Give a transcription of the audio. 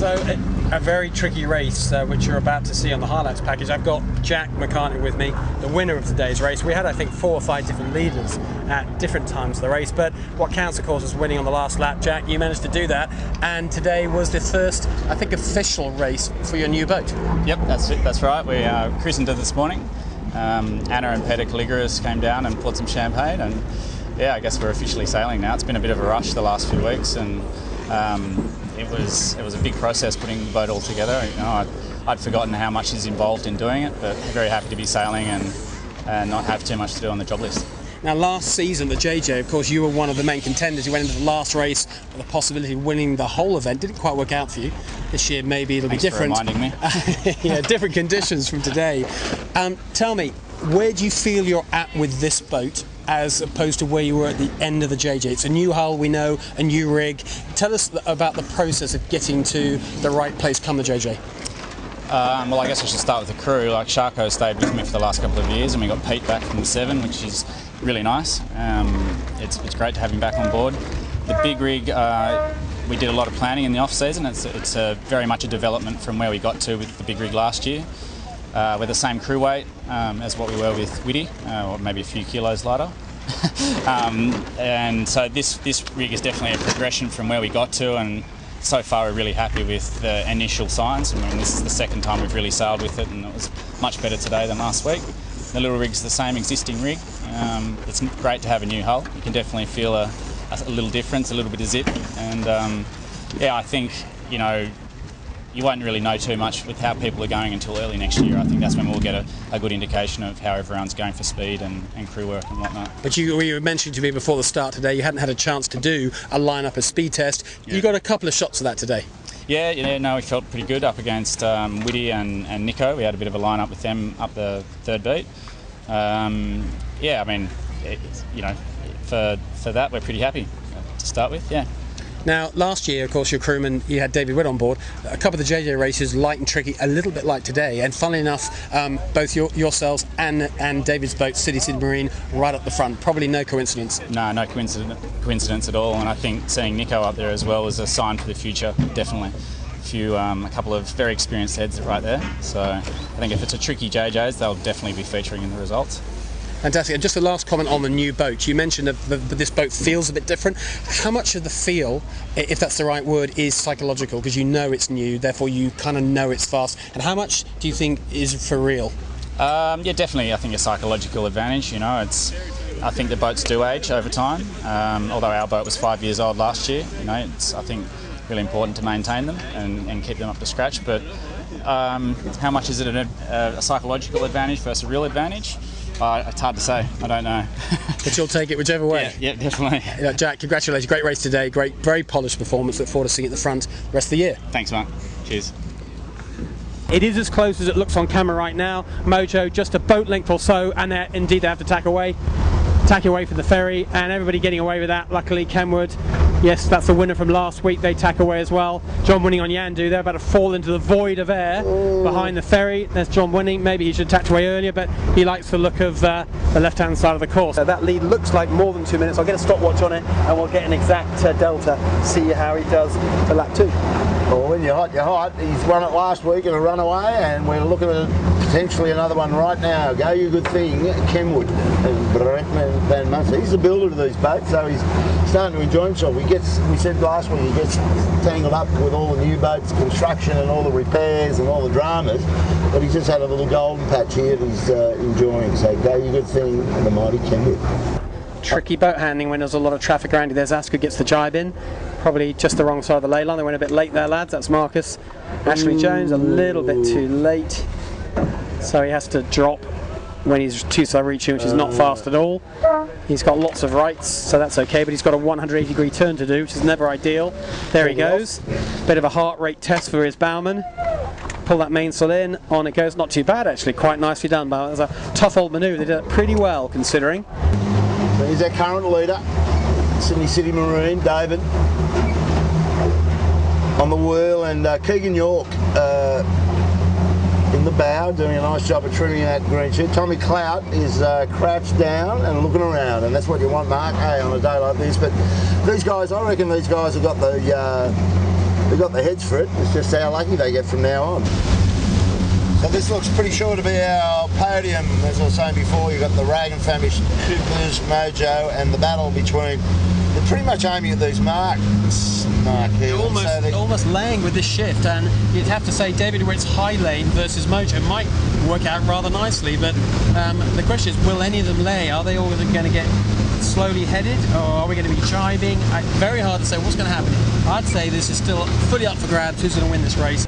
So a very tricky race, which you're about to see on the highlights package. I've got Jack McCartney with me, the winner of today's race. We had, I think, 4 or 5 different leaders at different times of the race, but what counts, of course, is winning on the last lap. Jack, you managed to do that, and today was the first, I think, official race for your new boat. Yep, that's it. That's right. We christened it this morning. Anna and Peter Caligaris came down and poured some champagne, and yeah, I guess we're officially sailing now. It's been a bit of a rush the last few weeks, and it was a big process putting the boat all together. You know, I'd forgotten how much is involved in doing it, but very happy to be sailing and not have too much to do on the job list. Now, last season, the JJ, of course, you were one of the main contenders. You went into the last race with the possibility of winning the whole event. Didn't quite work out for you. This year, maybe it'll be different. Thanks for reminding me. Yeah, different conditions from today. Tell me, where do you feel you're at with this boat as opposed to where you were at the end of the JJ? It's a new hull, we know, a new rig. Tell us about the process of getting to the right place come the JJ. Well, I guess I should start with the crew. Like, Sharko stayed with me for the last couple of years, and we got Pete back from the 7, which is really nice. It's great to have him back on board. The big rig, we did a lot of planning in the off-season. It's very much a development from where we got to with the big rig last year. We're the same crew weight as what we were with Witty, or maybe a few kilos lighter. And so this rig is definitely a progression from where we got to, and so far we're really happy with the initial signs. I mean, this is the second time we've really sailed with it, and it was much better today than last week. The little rig's the same existing rig. It's great to have a new hull. You can definitely feel a little difference, a little bit of zip, and yeah, I think, you know, you won't really know too much with how people are going until early next year. I think that's when we'll get a good indication of how everyone's going for speed and crew work and whatnot. But you mentioned to me before the start today you hadn't had a chance to do a line-up, a speed test. Yeah. You got a couple of shots of that today. Yeah, no, we felt pretty good up against Witty and Nico. We had a bit of a line-up with them up the 3rd beat. Yeah, I mean, you know, for that we're pretty happy to start with, yeah. Now, last year, of course, your crewman, you had David Witt on board. A couple of the JJ races, light and tricky, a little bit like today. And funnily enough, both yourselves and David's boat, City Marine, right up the front. Probably no coincidence. No coincidence at all. And I think seeing Nico up there as well is a sign for the future, definitely. A couple of very experienced heads right there. So I think if it's a tricky JJs, they'll definitely be featuring in the results. Fantastic. And just the last comment on the new boat. You mentioned that this boat feels a bit different. How much of the feel, if that's the right word, is psychological? Because you know it's new, therefore you kind of know it's fast. And how much do you think is for real? Yeah, definitely. I think a psychological advantage. You know, I think the boats do age over time. Although our boat was 5 years old last year, you know, it's, I think, really important to maintain them and keep them up to scratch. But how much is it a psychological advantage versus a real advantage? It's hard to say. I don't know. But you'll take it whichever way. Yeah, definitely. Jack, congratulations. Great race today. Great, very polished performance. Look forward to seeing it at the front the rest of the year. Thanks, Mark. Cheers. It is as close as it looks on camera right now. Mojo, just a boat length or so, and indeed they have to tack away for the ferry, and everybody getting away with that. Luckily, Kenwood, yes, that's the winner from last week. They tack away as well. John Winning on Yandu. They're about to fall into the void of air behind the ferry. There's John Winning. Maybe he should have tacked away earlier, but he likes the look of the left-hand side of the course. That lead looks like more than 2 minutes. I'll get a stopwatch on it, and we'll get an exact delta. See how he does for lap 2. Well, when you're hot, you're hot. He's won it last week in a runaway, and we're looking at potentially another one right now. Go you good thing, Kenwood. He's the builder of these boats, so he's starting to enjoy himself. We said last week, he gets tangled up with all the new boats, construction and all the repairs and all the dramas, but he's just had a little golden patch here that he's enjoying. So go you good thing, and the mighty Kenwood. Tricky boat handling when there's a lot of traffic around you. There's Asko gets the jibe in, probably just the wrong side of the ley line. They went a bit late there, lads. That's Marcus. Ashley Jones a little bit too late, so he has to drop when he's too slow reaching, which is not fast at all. He's got lots of rights, so that's okay, but he's got a 180-degree turn to do, which is never ideal. There he goes. Bit of a heart rate test for his bowman. Pull that mainsail in, on it goes. Not too bad actually, quite nicely done. But it was a tough old manoeuvre. They did it pretty well considering. So he's our current leader, Sydney City Marine, David, on the wheel, and Keegan York in the bow, doing a nice job of trimming that green sheet. Tommy Clout is crouched down and looking around, and that's what you want, Mark, hey, on a day like this. But these guys, I reckon these guys have got the They've got the heads for it. It's just how lucky they get from now on. So this looks pretty sure to be our podium. As I was saying before, you've got the Rag Famish Coopers, Mojo, and the battle between. They're pretty much aiming at these marks. Almost laying with this shift, and you'd have to say David Witt's high lane versus Mojo might work out rather nicely, but the question is, will any of them lay? Are they all going to get slowly headed, or are we going to be jibing? Very hard to say what's going to happen. I'd say this is still fully up for grabs. Who's going to win this race?